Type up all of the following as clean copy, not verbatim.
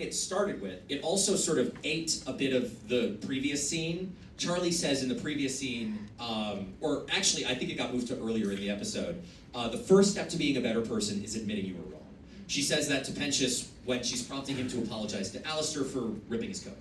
it started with, it also sort of ate a bit of the previous scene. Charlie says in the previous scene, or actually I think it got moved to earlier in the episode, the first step to being a better person is admitting you were wrong. She says that to Pentious when she's prompting him to apologize to Alistair for ripping his coat.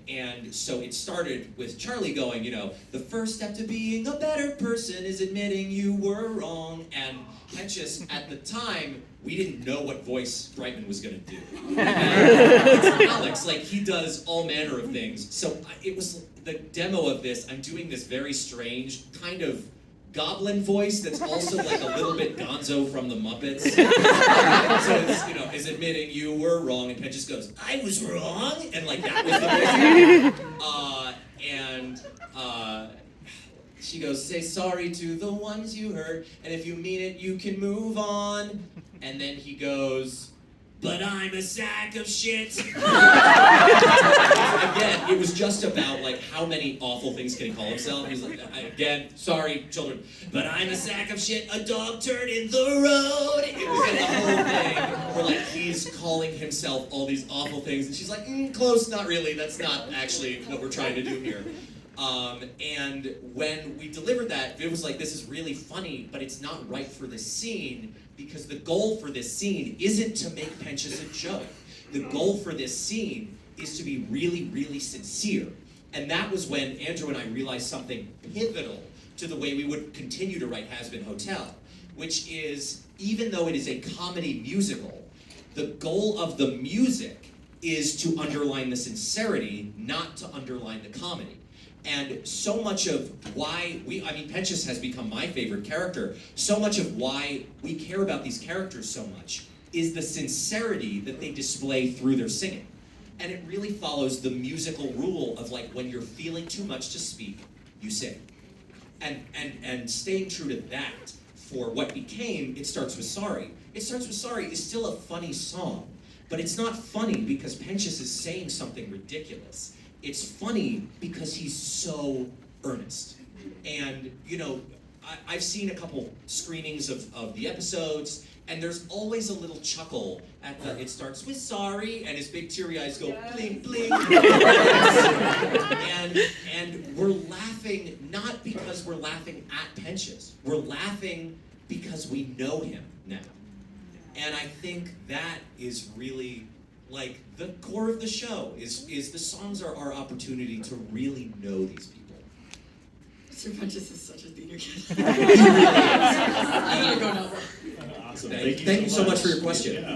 And so it started with Charlie going, the first step to being a better person is admitting you were wrong. And Pentious, at the time, we didn't know what voice Brightman was going to do. And Alex, he does all manner of things. So it was the demo of this. I'm doing this very strange kind of goblin voice that's also a little bit Gonzo from the Muppets. So it's, is admitting you were wrong, and Pentious goes, I was wrong, and that was the voice. She goes, say sorry to the ones you hurt, and if you mean it, you can move on. And then he goes, but I'm a sack of shit. Again, it was just about how many awful things can he call himself. He's like, again, sorry, children, but I'm a sack of shit, a dog turd in the road. It was the whole thing where he's calling himself all these awful things, and she's like, close, not really. That's not actually what we're trying to do here. And when we delivered that, Viv was like, this is really funny, but it's not right for this scene, because the goal for this scene isn't to make Pentious a joke. The goal for this scene is to be really, really sincere. And that was when Andrew and I realized something pivotal to the way we would continue to write Hazbin Hotel, which is, even though it is a comedy musical, the goal of the music is to underline the sincerity, not to underline the comedy. And so much of why Pentious has become my favorite character. So much of why we care about these characters so much is the sincerity that they display through their singing. And it really follows the musical rule of when you're feeling too much to speak, you sing. And staying true to that for what became It Starts With Sorry. It Starts With Sorry is still a funny song, but it's not funny because Pentious is saying something ridiculous. It's funny because he's so earnest. And, I've seen a couple screenings of the episodes, and there's always a little chuckle at the It Starts With Sorry, and his big teary eyes go, bling, bling. and we're laughing not because we're laughing at Pentious. We're laughing because we know him now. And I think that is really the core of the show is the songs are our opportunity to really know these people. Mr. Pentious is such a theater kid. He really is. I'm gonna go now. Awesome. Thank you so much for your question. Yeah.